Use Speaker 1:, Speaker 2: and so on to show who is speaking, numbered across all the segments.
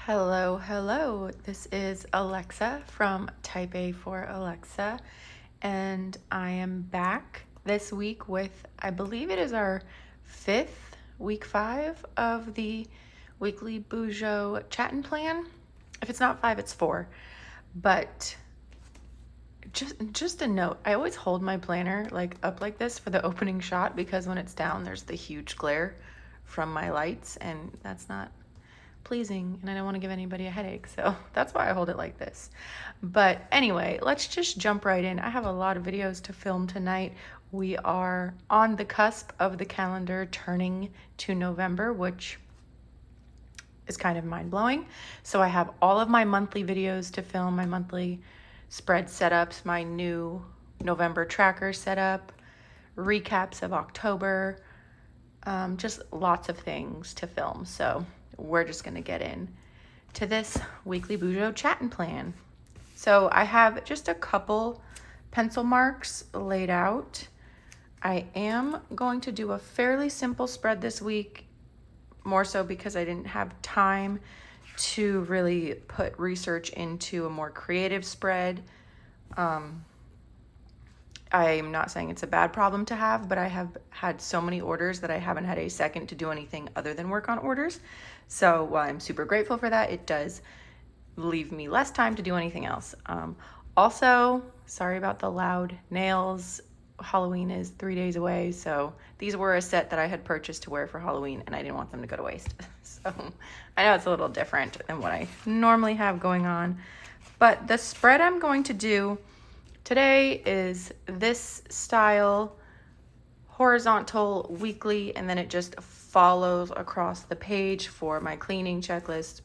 Speaker 1: Hello, hello. This is Alexa from Type A for Alexa, and I am back this week with, I believe it is our week 5 of the weekly Bujo chatting plan. If it's not 5, it's 4. But just a note, I always hold my planner like up like this for the opening shot because when it's down, there's the huge glare from my lights, and that's not pleasing, and I don't want to give anybody a headache, so that's why I hold it like this. But anyway, let's just jump right in. I have a lot of videos to film tonight. We are on the cusp of the calendar turning to November, which is kind of mind-blowing. So I have all of my monthly videos to film, my monthly spread setups, my new November tracker setup, recaps of October, just lots of things to film. So we're just going to get in to this weekly Bujo chatting plan. So I have just a couple pencil marks laid out. I am going to do a fairly simple spread this week, more so because I didn't have time to really put research into a more creative spread. I'm not saying it's a bad problem to have, but I have had so many orders that I haven't had a second to do anything other than work on orders. So while I'm super grateful for that, it does leave me less time to do anything else. Also, sorry about the loud nails. Halloween is 3 days away, so these were a set that I had purchased to wear for Halloween, and I didn't want them to go to waste. So I know it's a little different than what I normally have going on, but the spread I'm going to do today is this style, horizontal weekly, and then it just follows across the page for my cleaning checklist,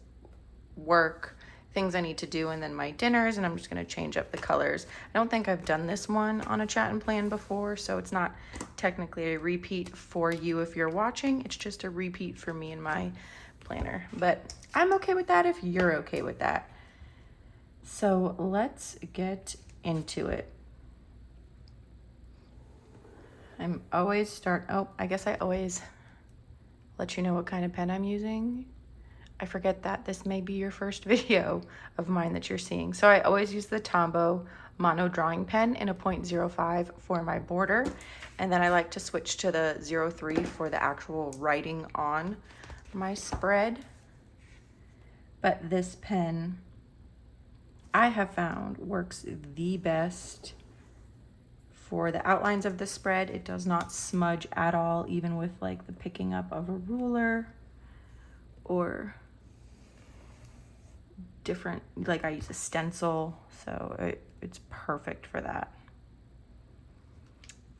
Speaker 1: work, things I need to do, and then my dinners, and I'm just going to change up the colors. I don't think I've done this one on a chat and plan before, so it's not technically a repeat for you if you're watching. It's just a repeat for me and my planner, but I'm okay with that if you're okay with that. So let's get into it. I guess I always let you know what kind of pen I'm using. I forget that this may be your first video of mine that you're seeing. So I always use the Tombow Mono Drawing Pen in a 0.05 for my border. And then I like to switch to the 03 for the actual writing on my spread. But this pen, I have found, works the best for the outlines of the spread. It does not smudge at all, even with like the picking up of a ruler or different, like I use a stencil, so it's perfect for that.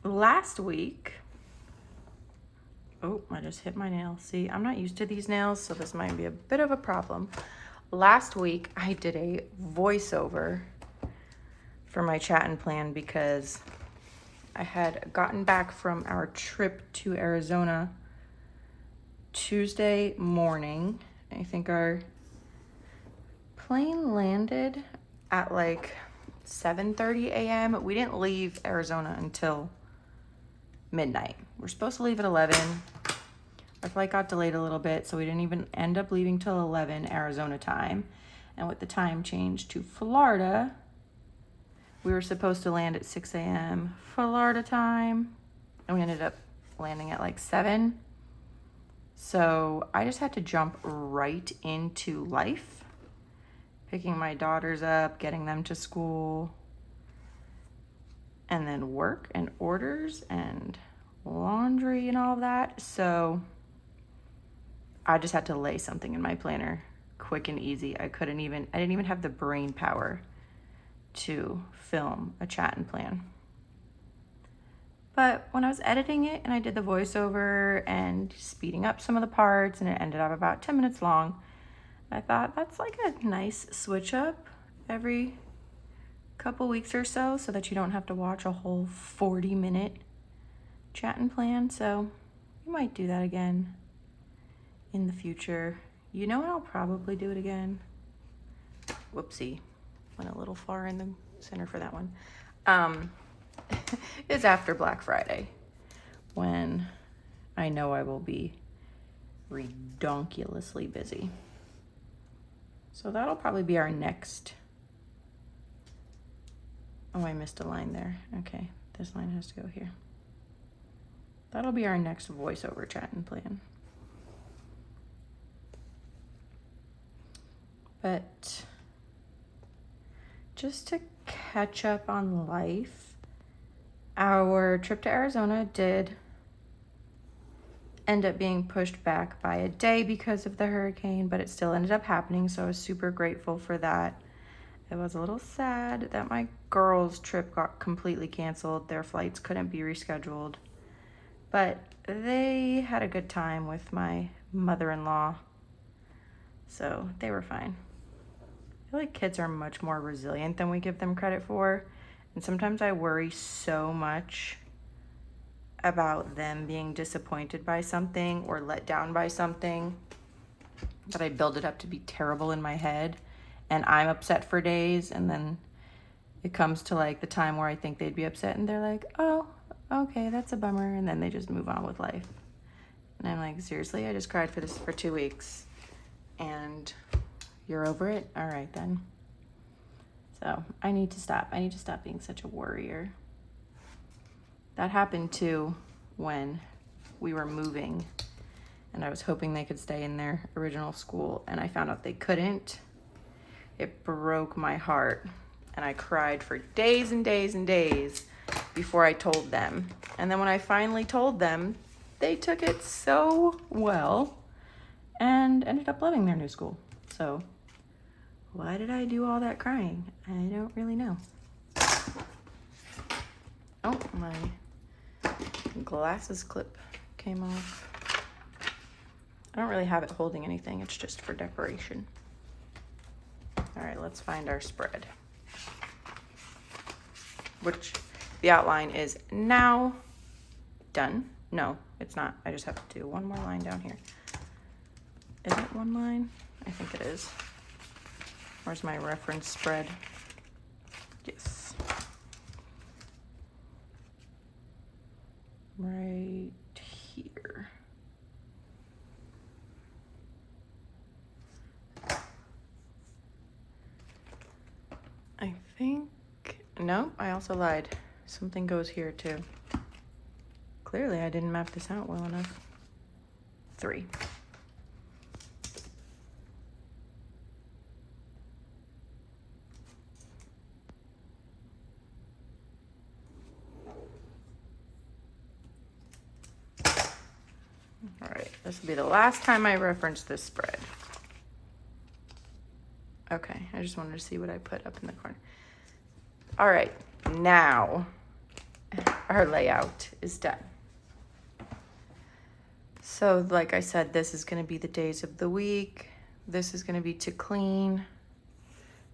Speaker 1: Last week, oh, I just hit my nail. See, I'm not used to these nails, so this might be a bit of a problem. Last week, I did a voiceover for my chat and plan because I had gotten back from our trip to Arizona Tuesday morning. I think our plane landed at like 7:30 a.m. We didn't leave Arizona until midnight. We're supposed to leave at 11. Our flight got delayed a little bit, so we didn't even end up leaving till 11 Arizona time. And with the time change to Florida, we were supposed to land at 6 a.m. Florida time, and we ended up landing at like 7. So I just had to jump right into life, picking my daughters up, getting them to school, and then work and orders and laundry and all of that. So I just had to lay something in my planner quick and easy. I didn't even have the brain power to film a chat and plan. But when I was editing it and I did the voiceover and speeding up some of the parts, and it ended up about 10 minutes long, I thought that's like a nice switch up every couple weeks or so that you don't have to watch a whole 40-minute chat and plan. So you might do that again in the future. You know, I'll probably do it again. Whoopsie, went a little far in the center for that one. It's after Black Friday, when I know I will be redonkulously busy. So that'll probably be our next. Oh, I missed a line there. Okay, this line has to go here. That'll be our next voiceover chat and plan. But just to catch up on life, our trip to Arizona did end up being pushed back by a day because of the hurricane, but it still ended up happening, so I was super grateful for that. It was a little sad that my girls' trip got completely canceled. Their flights couldn't be rescheduled, but they had a good time with my mother-in-law, so they were fine. I feel like kids are much more resilient than we give them credit for, and sometimes I worry so much about them being disappointed by something or let down by something that I build it up to be terrible in my head, and I'm upset for days, and then it comes to like the time where I think they'd be upset and they're like, oh, okay, that's a bummer, and then they just move on with life. And I'm like, seriously, I just cried for this for 2 weeks and you're over it? All right then. So I need to stop being such a worrier. That happened too when we were moving and I was hoping they could stay in their original school, and I found out they couldn't. It broke my heart, and I cried for days and days and days before I told them. And then when I finally told them, they took it so well and ended up loving their new school. So why did I do all that crying? I don't really know. Oh, my glasses clip came off. I don't really have it holding anything. It's just for decoration. All right, let's find our spread. Which the outline is now done. No, it's not. I just have to do one more line down here. Is it one line? I think it is. Where's my reference spread? Yes. Right here. I think, no, I also lied. Something goes here too. Clearly I didn't map this out well enough. 3. All right, this will be the last time I reference this spread. Okay, I just wanted to see what I put up in the corner. All right, now our layout is done. So like I said, this is gonna be the days of the week. This is gonna be to clean,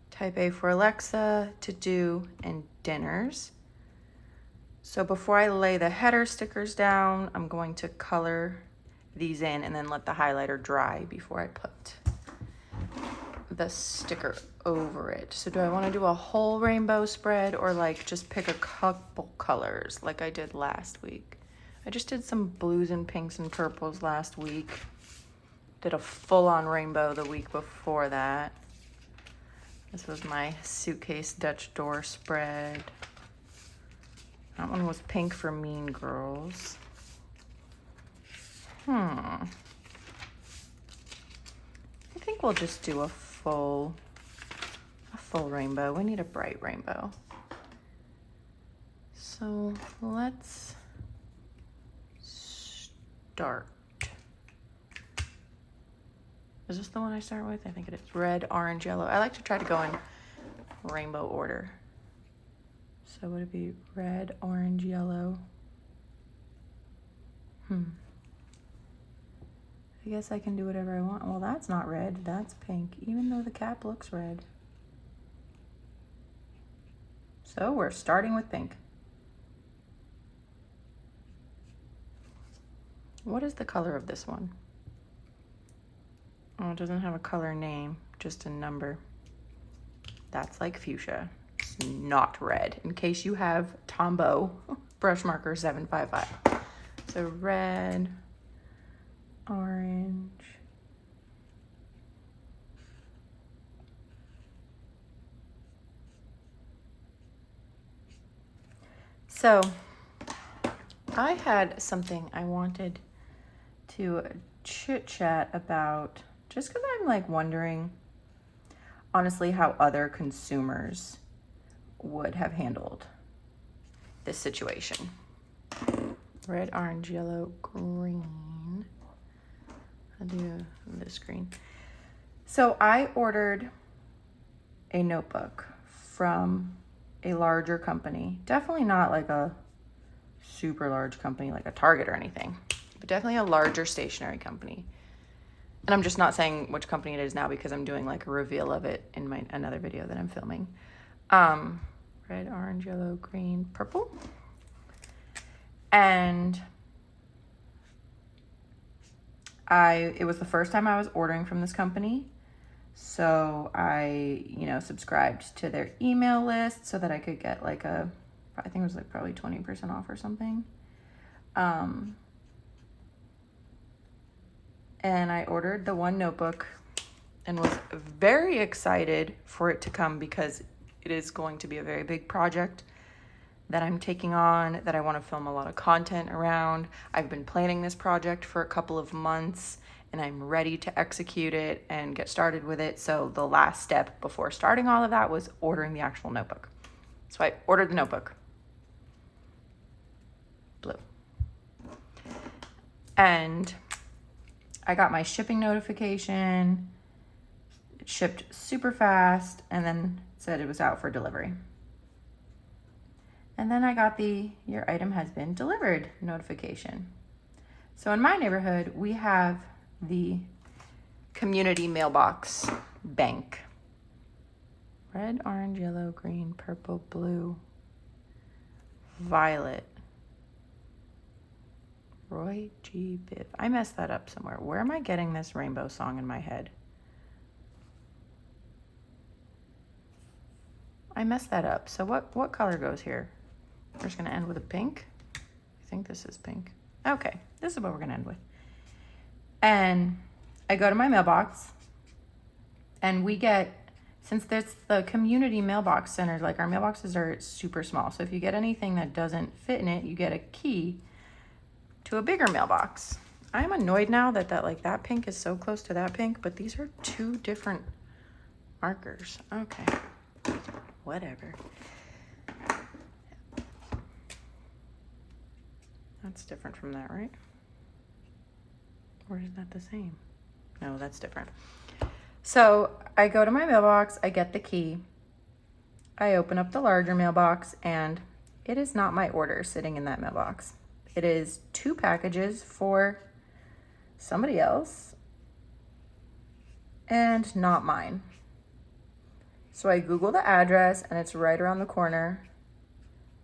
Speaker 1: type A for Alexa, to do, and dinners. So before I lay the header stickers down, I'm going to color these in and then let the highlighter dry before I put the sticker over it. So do I want to do a whole rainbow spread or like just pick a couple colors like I did last week? I just did some blues and pinks and purples last week. Did a full-on rainbow the week before that. This was my suitcase Dutch door spread. That one was pink for Mean Girls. I think we'll just do a full rainbow. We need a bright rainbow. So let's start. Is this the one I start with? I think it is. Red, orange, yellow. I like to try to go in rainbow order. So would it be red, orange, yellow? I guess I can do whatever I want. Well, that's not red, that's pink, even though the cap looks red. So we're starting with pink. What is the color of this one? Oh, it doesn't have a color name, just a number. That's like fuchsia. It's not red, in case you have Tombow brush marker 755. So red, orange, So I had something I wanted to chit chat about just because I'm like wondering honestly how other consumers would have handled this situation. Red, orange, yellow, green. I'll do this green. So I ordered a notebook from a larger company. Definitely not like a super large company like a Target or anything, but definitely a larger stationery company. And I'm just not saying which company it is now because I'm doing like a reveal of it in another video that I'm filming. Red, orange, yellow, green, purple. And it was the first time I was ordering from this company. So I, subscribed to their email list so that I could get like I think it was like probably 20% off or something. And I ordered the one notebook and was very excited for it to come because it is going to be a very big project that I'm taking on, that I want to film a lot of content around. I've been planning this project for a couple of months and I'm ready to execute it and get started with it. So the last step before starting all of that was ordering the actual notebook. So I ordered the notebook. Blue. And I got my shipping notification. It shipped super fast and then said it was out for delivery. And then I got the "your item has been delivered" notification. So in my neighborhood, we have the community mailbox bank. Red, orange, yellow, green, purple, blue, violet. Roy G. Biv. I messed that up somewhere. Where am I getting this rainbow song in my head? I messed that up. So what color goes here? We're just going to end with a pink. I think this is pink. Okay, this is what we're going to end with. And I go to my mailbox and we get, since there's the community mailbox center, like our mailboxes are super small. So if you get anything that doesn't fit in it, you get a key to a bigger mailbox. I'm annoyed now that pink is so close to that pink, but these are two different markers. Okay, whatever. That's different from that, right? Or is that the same? No, that's different. So I go to my mailbox, I get the key, I open up the larger mailbox, and it is not my order sitting in that mailbox. It is 2 packages for somebody else and not mine. So I Google the address and it's right around the corner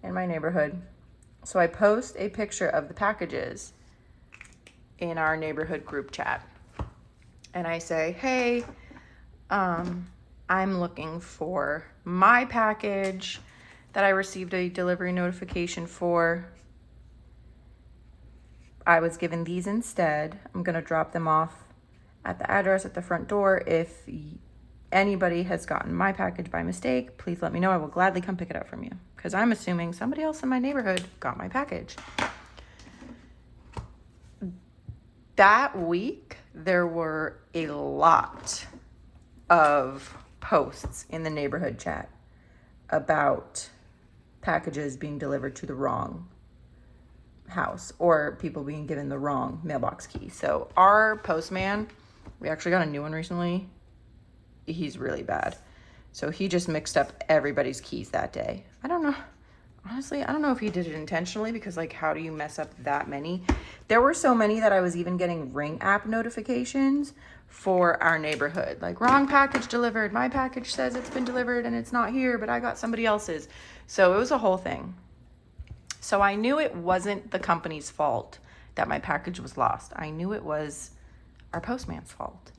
Speaker 1: in my neighborhood. So I post a picture of the packages in our neighborhood group chat. And I say, hey, I'm looking for my package that I received a delivery notification for. I was given these instead. I'm going to drop them off at the address at the front door. If anybody has gotten my package by mistake, please let me know. I will gladly come pick it up from you, because I'm assuming somebody else in my neighborhood got my package. That week, there were a lot of posts in the neighborhood chat about packages being delivered to the wrong house or people being given the wrong mailbox key. So our postman, we actually got a new one recently. He's really bad. So he just mixed up everybody's keys that day. I don't know. Honestly, I don't know if he did it intentionally, because how do you mess up that many? There were so many that I was even getting Ring app notifications for our neighborhood. Wrong package delivered. My package says it's been delivered and it's not here, but I got somebody else's. So it was a whole thing. So I knew it wasn't the company's fault that my package was lost. I knew it was our postman's fault.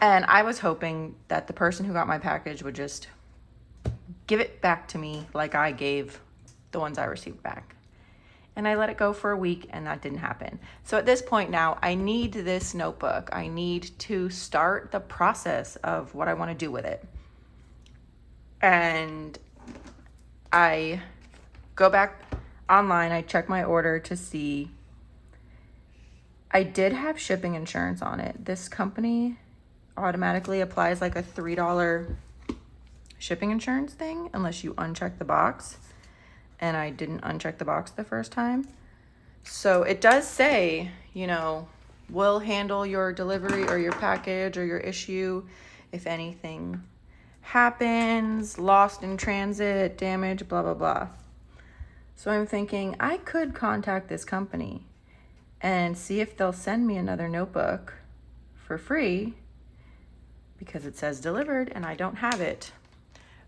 Speaker 1: And I was hoping that the person who got my package would just give it back to me like I gave the ones I received back. And I let it go for a week and that didn't happen. So at this point now, I need this notebook. I need to start the process of what I want to do with it. And I go back online. I check my order to see. I did have shipping insurance on it. This company automatically applies like a $3 shipping insurance thing unless you uncheck the box. And I didn't uncheck the box the first time. So it does say, you know, we'll handle your delivery or your package or your issue if anything happens, lost in transit, damage, blah, blah, blah. So I'm thinking I could contact this company and see if they'll send me another notebook for free because it says delivered and I don't have it.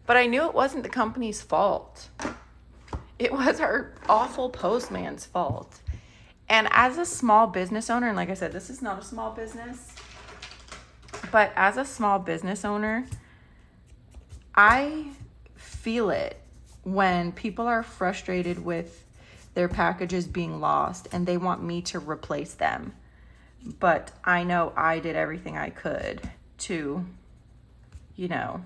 Speaker 1: But I knew it wasn't the company's fault. It was our awful postman's fault. And as a small business owner, and like I said, this is not a small business, but as a small business owner, I feel it when people are frustrated with their packages being lost and they want me to replace them. But I know I did everything I could to, you know,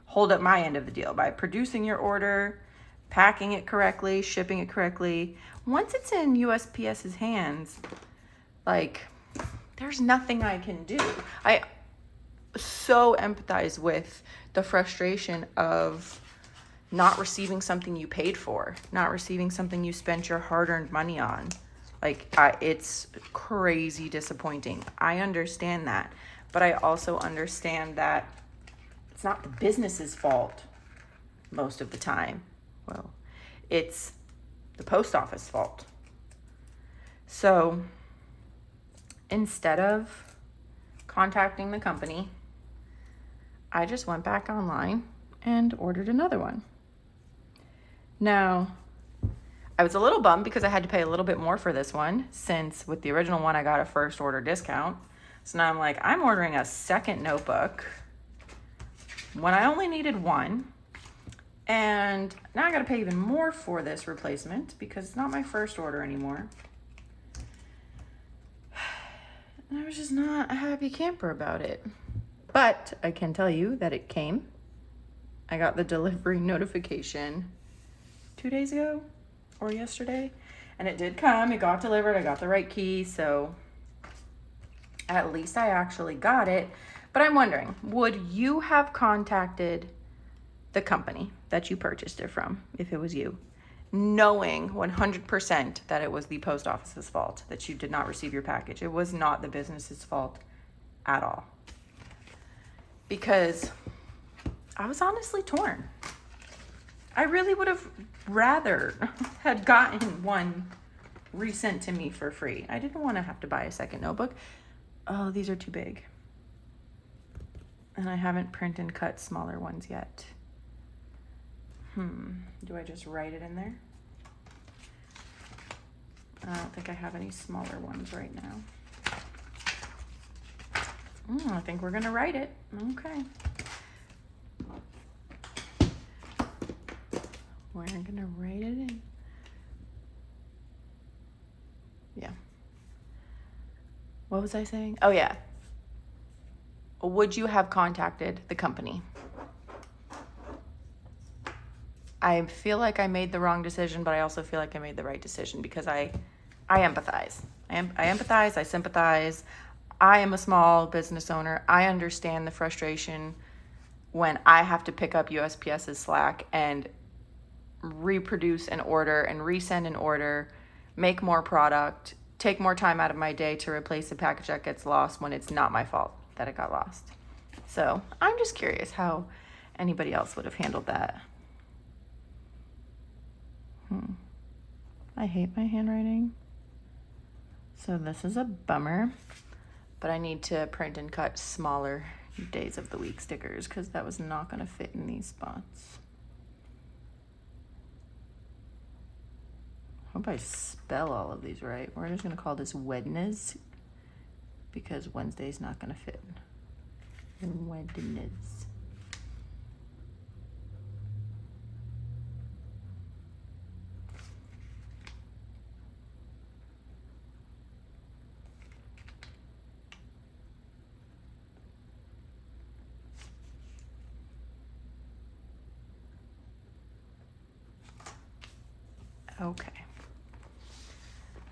Speaker 1: hold up my end of the deal by producing your order, packing it correctly, shipping it correctly. Once it's in USPS's hands, like, there's nothing I can do. I so empathize with the frustration of not receiving something you paid for, not receiving something you spent your hard-earned money on. Like, it's crazy disappointing. I understand that, but I also understand that it's not the business's fault most of the time. Well, it's the post office fault. So instead of contacting the company, I just went back online and ordered another one. Now, I was a little bummed because I had to pay a little bit more for this one, since with the original one I got a first order discount. So now I'm like, I'm ordering a second notebook when I only needed one. And now I got to pay even more for this replacement because it's not my first order anymore. And I was just not a happy camper about it. But I can tell you that it came. I got the delivery notification 2 days ago or yesterday. And it did come. It got delivered. I got the right key. So at least I actually got it. But I'm wondering, would you have contacted the company that you purchased it from if it was you, knowing 100% that it was the post office's fault that you did not receive your package? It was not the business's fault at all. Because I was honestly torn. I really would have rather had gotten one resent to me for free. I didn't want to have to buy a second notebook. Oh, these are too big. And I haven't print and cut smaller ones yet. Do I just write it in there? I don't think I have any smaller ones right now. I think we're gonna write it. Okay. We're gonna write it in. Yeah. What was I saying? Oh yeah. Would you have contacted the company? I feel like I made the wrong decision, but I also feel like I made the right decision because I empathize. I empathize, I sympathize. I am a small business owner. I understand the frustration when I have to pick up USPS's slack and reproduce an order and resend an order, make more product, take more time out of my day to replace a package that gets lost when it's not my fault that it got lost. So I'm just curious how anybody else would have handled that. I hate my handwriting. So this is a bummer, but I need to print and cut smaller days of the week stickers because that was not going to fit in these spots. Hope I spell all of these right. We're just going to call this Wednes because Wednesday's not going to fit. Wednes. Okay.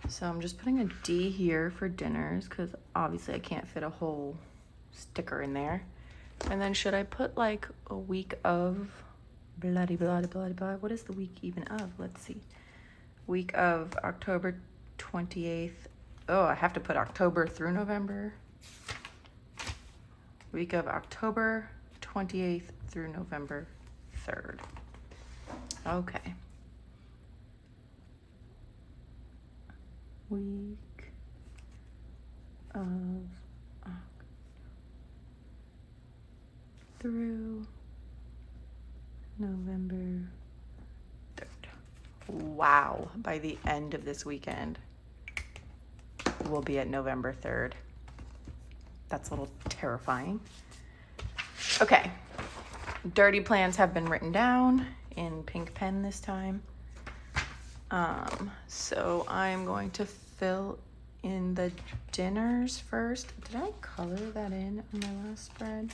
Speaker 1: So I'm just putting a D here for dinners because obviously I can't fit a whole sticker in there. And then should I put like a week of bloody blah blah blah? What is the week even of? Let's see. Week of October 28th. Oh, I have to put October through November. Week of October 28th through November 3rd. Okay. Week of through November 3rd. Wow, by the end of this weekend, we'll be at November 3rd. That's a little terrifying. Okay, dirty plans have been written down in pink pen this time. So I'm going to fill in the dinners first. Did I color that in on my last spread?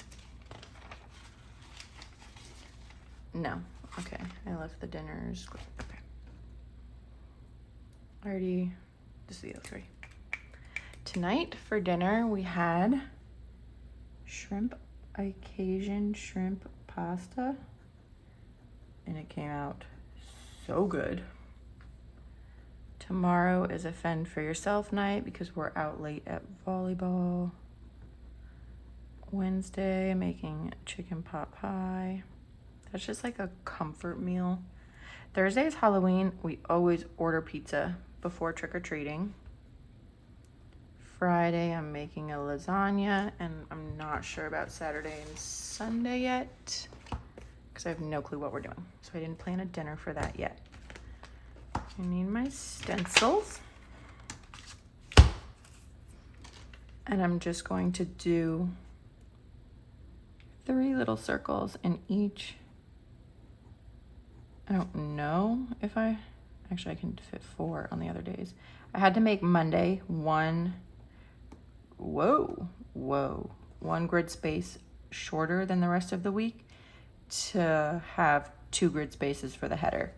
Speaker 1: No. Okay, I left the dinners. Okay. Already, this is the O3. Tonight for dinner we had Cajun shrimp pasta, and it came out so good. Tomorrow is a fend for yourself night because we're out late at volleyball. Wednesday, I'm making chicken pot pie. That's just like a comfort meal. Thursday is Halloween. We always order pizza before trick-or-treating. Friday, I'm making a lasagna, and I'm not sure about Saturday and Sunday yet because I have no clue what we're doing. So I didn't plan a dinner for that yet. I need my stencils. And I'm just going to do 3 little circles in each. I don't know if actually I can fit 4 on the other days. I had to make Monday one grid space shorter than the rest of the week to have 2 grid spaces for the header.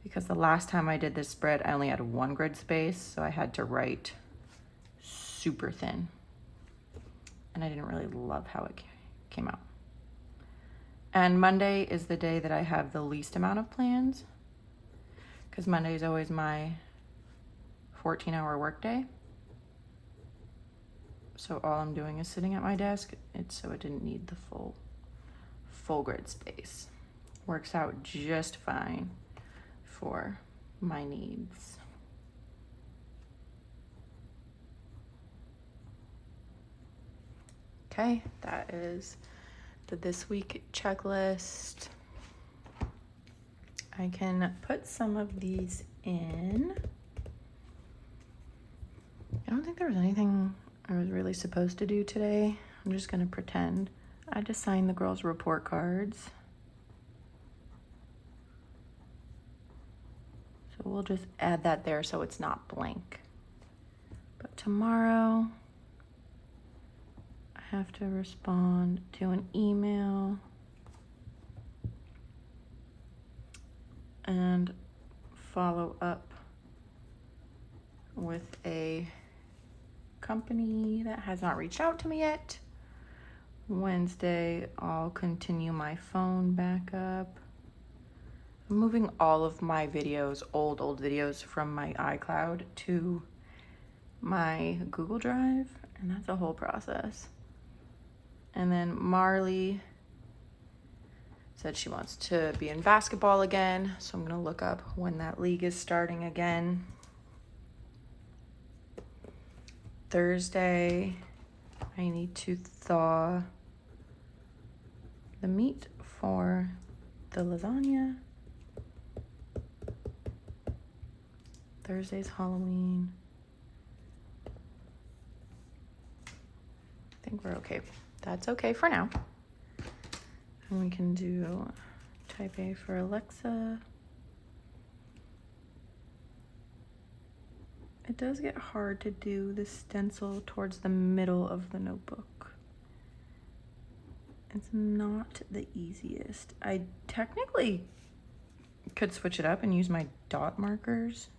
Speaker 1: Because the last time I did this spread, I only had 1 grid space, so I had to write super thin. And I didn't really love how it came out. And Monday is the day that I have the least amount of plans, because Monday is always my 14-hour workday. So all I'm doing is sitting at my desk. So it didn't need the full grid space. Works out just fine for my needs. Okay, that is the this week checklist. I can put some of these in. I don't think there was anything I was really supposed to do today. I'm just gonna pretend. I just signed the girls' report cards. So we'll just add that there so it's not blank. But tomorrow, I have to respond to an email and follow up with a company that has not reached out to me yet. Wednesday, I'll continue my phone backup. I'm moving all of my videos, old videos from my iCloud to my Google Drive, and that's a whole process. And then Marley said she wants to be in basketball again, so I'm gonna look up when that league is starting again. Thursday, I need to thaw the meat for the lasagna. Thursday's Halloween. I think we're okay. That's okay for now. And we can do type A for Alexa. It does get hard to do the stencil towards the middle of the notebook. It's not the easiest. I technically Could switch it up and use my dot markers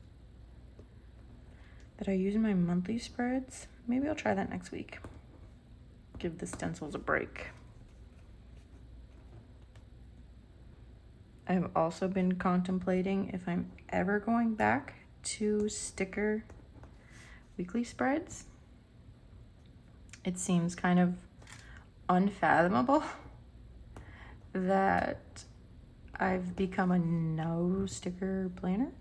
Speaker 1: that I use in my monthly spreads. Maybe I'll try that next week. Give the stencils a break. I've also been contemplating if I'm ever going back to sticker weekly spreads. It seems kind of unfathomable that I've become a no sticker planner.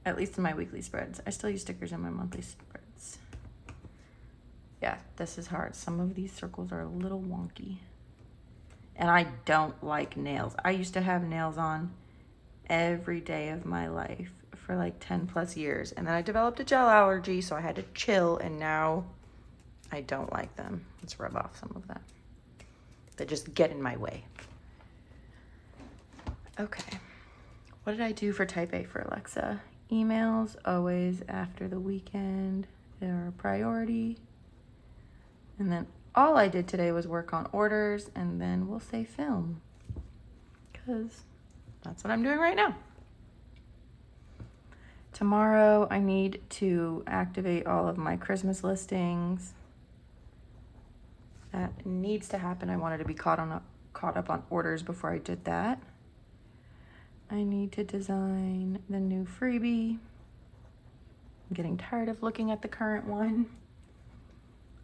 Speaker 1: At least in my weekly spreads. I still use stickers in my monthly spreads. Yeah, this is hard. Some of these circles are a little wonky. And I don't like nails. I used to have nails on every day of my life for like 10 plus years. And then I developed a gel allergy, so I had to chill, and now I don't like them. Let's rub off some of them. They just get in my way. Okay. What did I do for type A for Alexa? Emails, always after the weekend. They're a priority. And then all I did today was work on orders, and then we'll say film, because that's what I'm doing right now. Tomorrow I need to activate all of my Christmas listings. That needs to happen. I wanted to be caught up on orders before I did that. I need to design the new freebie. I'm getting tired of looking at the current one.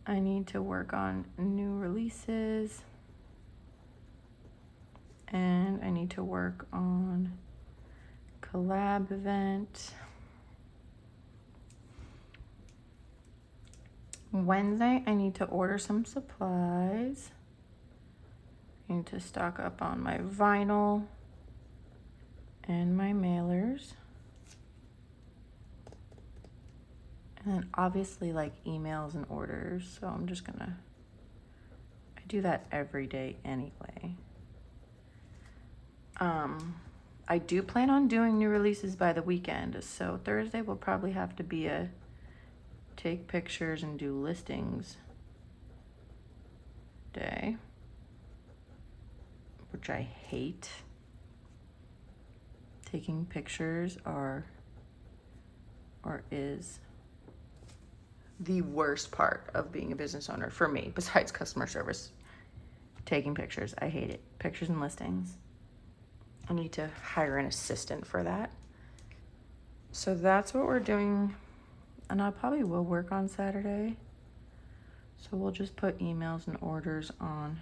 Speaker 1: I need to work on new releases. And I need to work on collab event. Wednesday, I need to order some supplies. I need to stock up on my vinyl and my mailers. And then obviously like emails and orders. So I'm just I do that every day anyway. I do plan on doing new releases by the weekend. So Thursday will probably have to be a take pictures and do listings day, which I hate. Taking pictures is the worst part of being a business owner for me, besides customer service. Taking pictures, I hate it. Pictures and listings. I need to hire an assistant for that. So that's what we're doing. And I probably will work on Saturday. So we'll just put emails and orders on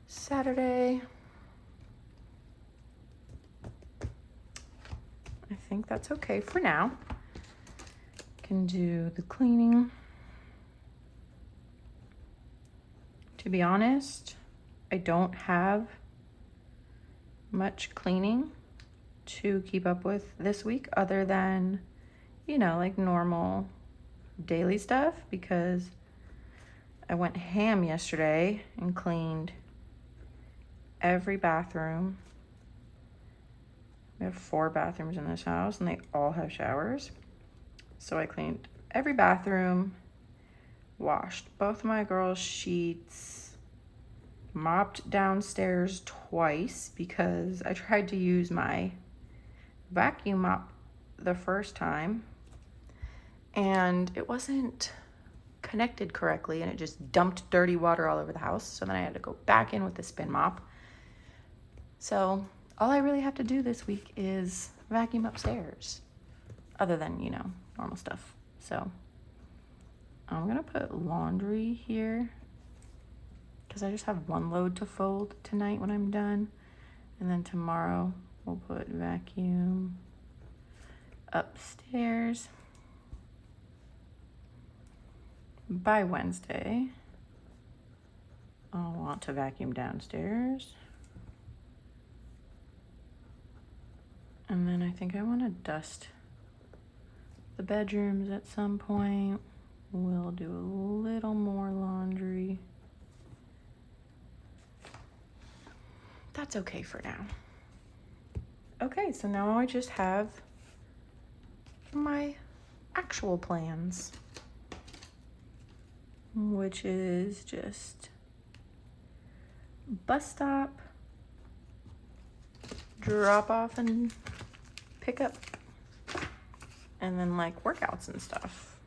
Speaker 1: Saturday. I think that's okay for now. Can do the cleaning. To be honest, I don't have much cleaning to keep up with this week other than, like normal daily stuff, because I went ham yesterday and cleaned every bathroom. We have 4 bathrooms in this house and they all have showers. So I cleaned every bathroom, washed both my girls' sheets, mopped downstairs twice because I tried to use my vacuum mop the first time and it wasn't connected correctly and it just dumped dirty water all over the house. So then I had to go back in with the spin mop. So all I really have to do this week is vacuum upstairs, other than, normal stuff. So I'm gonna put laundry here because I just have one load to fold tonight when I'm done. And then tomorrow we'll put vacuum upstairs. By Wednesday, I'll want to vacuum downstairs. And then I think I want to dust the bedrooms at some point. We'll do a little more laundry. That's okay for now. Okay, so now I just have my actual plans, which is just bus stop, drop off and pick up. And then like workouts and stuff.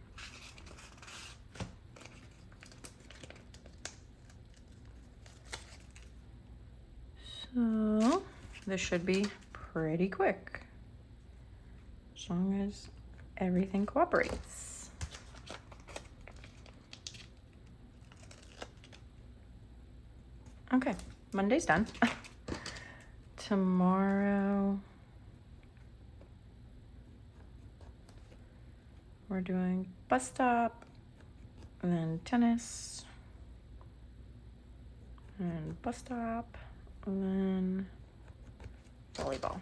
Speaker 1: So this should be pretty quick, as long as everything cooperates. Okay, Monday's done. Tomorrow we're doing bus stop, and then tennis, and bus stop, and then volleyball.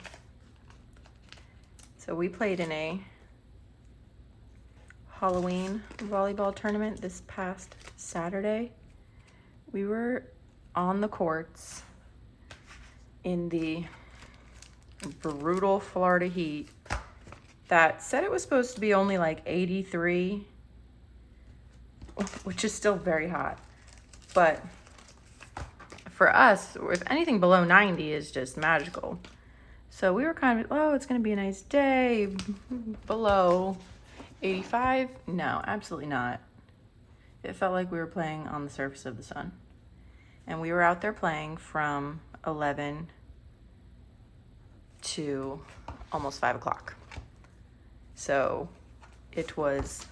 Speaker 1: So we played in a Halloween volleyball tournament this past Saturday. We were on the courts in the brutal Florida heat that said it was supposed to be only like 83, which is still very hot. But for us, if anything below 90 is just magical. So we were kind of, oh, it's going to be a nice day. Below 85? No, absolutely not. It felt like we were playing on the surface of the sun. And we were out there playing from 11 to almost 5 o'clock. So it was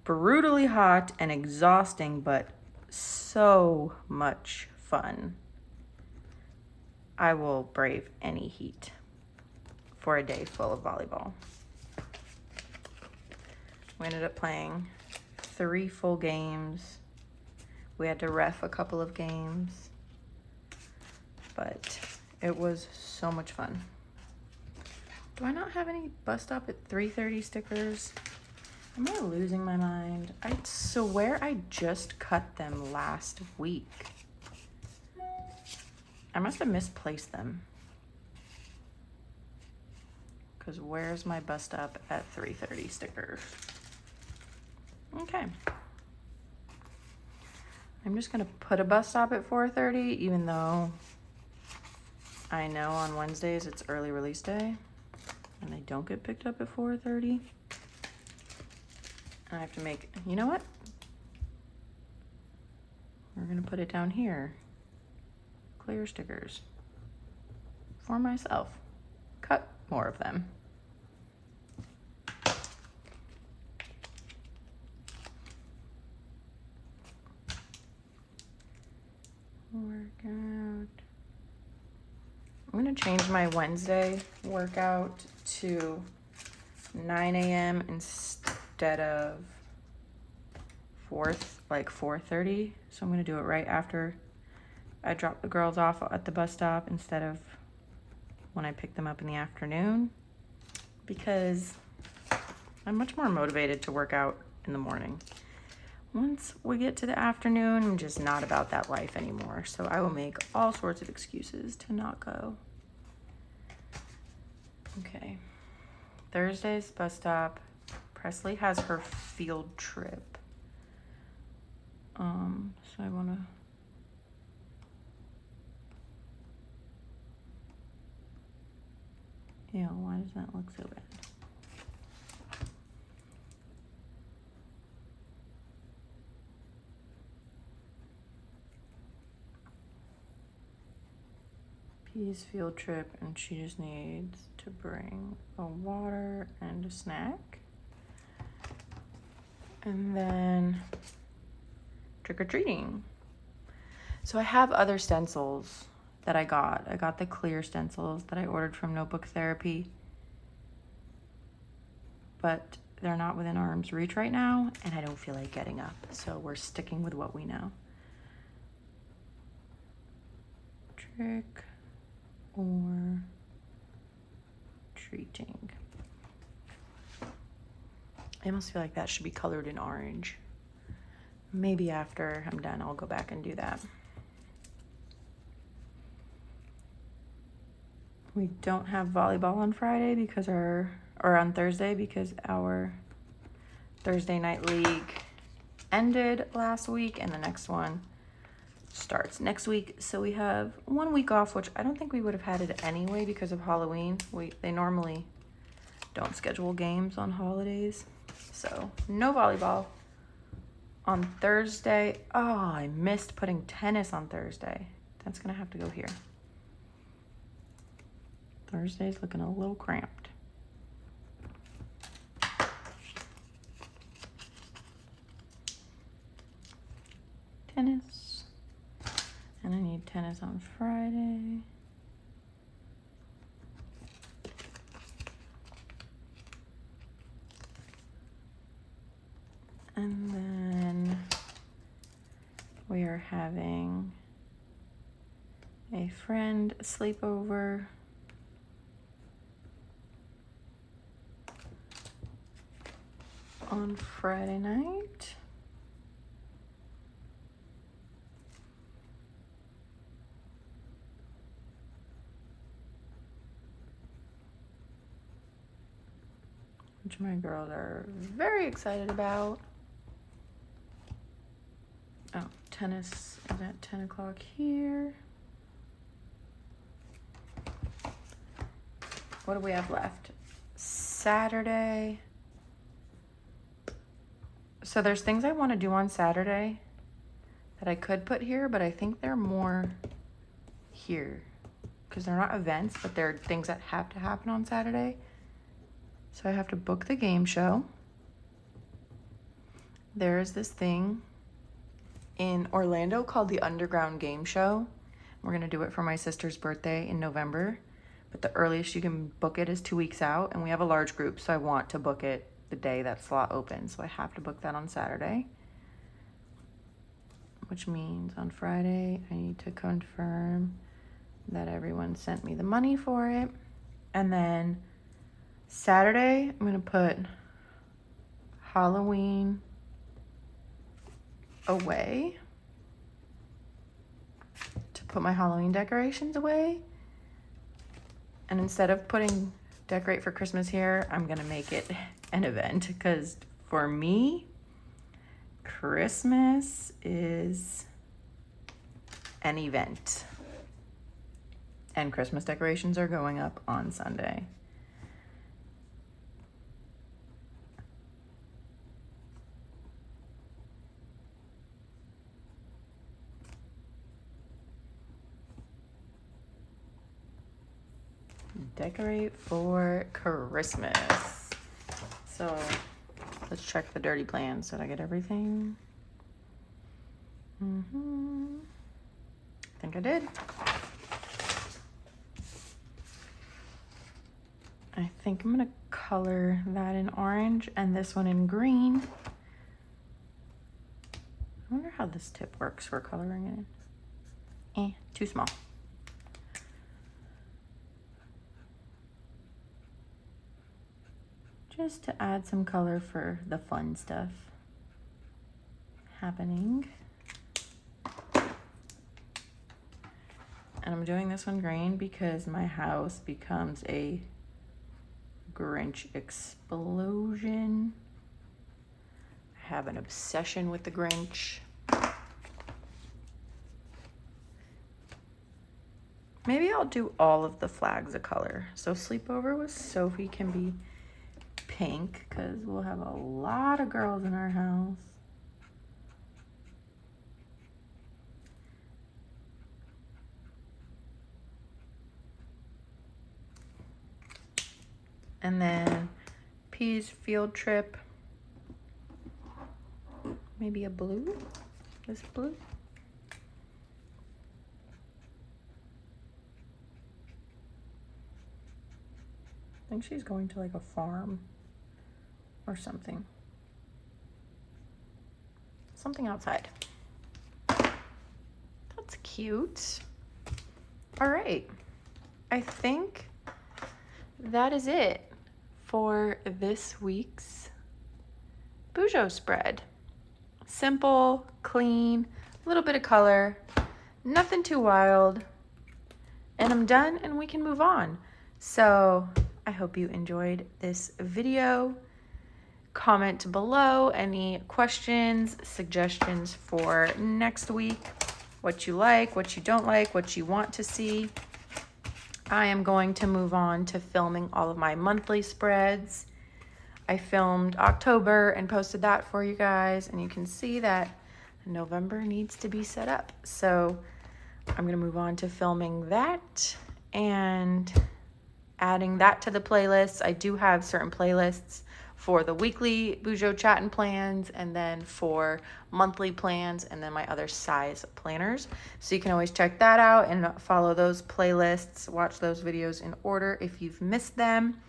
Speaker 1: brutally hot and exhausting, but so much fun. I will brave any heat for a day full of volleyball. We ended up playing 3 full games. We had to ref a couple of games, but it was so much fun. Do I not have any bus stop at 3:30 stickers? Am I losing my mind? I swear I just cut them last week. I must have misplaced them. Because where's my bus stop at 3:30 stickers? Okay. I'm just gonna put a bus stop at 4:30, even though I know on Wednesdays it's early release day and they don't get picked up at 4:30. And I have to make, you know what? We're gonna put it down here. Clear stickers for myself. Cut more of them. Workout. I'm gonna change my Wednesday workout to 9 a.m. instead of 4:30. So I'm gonna do it right after I drop the girls off at the bus stop instead of when I pick them up in the afternoon, because I'm much more motivated to work out in the morning. Once we get to the afternoon, I'm just not about that life anymore. So I will make all sorts of excuses to not go. Okay. Thursday's bus stop. Presley has her field trip. So I want to... Ew, why does that look so bad? P's field trip, and she just needs to bring a water and a snack. And then trick-or-treating. So I have other stencils that I got. I got the clear stencils that I ordered from Notebook Therapy, but they're not within arm's reach right now, and I don't feel like getting up. So we're sticking with what we know. Trick or treating. I almost feel like that should be colored in orange. Maybe after I'm done, I'll go back and do that. We don't have volleyball on Friday because or on Thursday because our Thursday night league ended last week, and the next one starts next week. So we have 1 week off, which I don't think we would have had it anyway because of Halloween. They normally don't schedule games on holidays. So no volleyball on Thursday. Oh, I missed putting tennis on Thursday. That's gonna have to go here. Thursday's looking a little cramped. Tennis. And I need tennis on Friday. And then we are having a friend sleepover on Friday night. Which my girls are very excited about. Oh, tennis is at 10 o'clock here. What do we have left? Saturday. So there's things I want to do on Saturday that I could put here, but I think they're more here because they're not events, but they're things that have to happen on Saturday. So I have to book the game show. There's this thing in Orlando called the Underground Game Show. We're gonna do it for my sister's birthday in November, but the earliest you can book it is 2 weeks out, and we have a large group, so I want to book it the day that slot opens, so I have to book that on Saturday, which means on Friday I need to confirm that everyone sent me the money for it, and then Saturday I'm gonna put Halloween away, to put my Halloween decorations away, and instead of putting decorate for Christmas here, I'm gonna make it an event, because for me, Christmas is an event, and Christmas decorations are going up on Sunday. Decorate for Christmas. So let's check the dirty plans. Did I get everything? I think I did. I think I'm gonna color that in orange and this one in green. I wonder how this tip works for coloring it. Too small. Just to add some color for the fun stuff happening. And I'm doing this one green because my house becomes a Grinch explosion. I have an obsession with the Grinch. Maybe I'll do all of the flags a color. So sleepover with Sophie can be pink because we'll have a lot of girls in our house. And then P's field trip, maybe a blue, this blue. I think she's going to like a farm or something. Something outside. That's cute. All right. I think that is it for this week's Bujo spread. Simple, clean, a little bit of color, nothing too wild. And I'm done and we can move on. So I hope you enjoyed this video. Comment below any questions, suggestions for next week. what you like, what you don't like, what you want to see. I am going to move on to filming all of my monthly spreads. I filmed October and posted that for you guys, and you can see that November needs to be set up. So I'm gonna move on to filming that and adding that to the playlist. I do have certain playlists for the weekly Bujo chatting plans, and then for monthly plans, and then my other size planners. So you can always check that out and follow those playlists, watch those videos in order if you've missed them.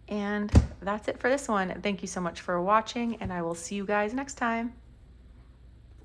Speaker 1: And that's it for this one. Thank you so much for watching, and I will see you guys next time.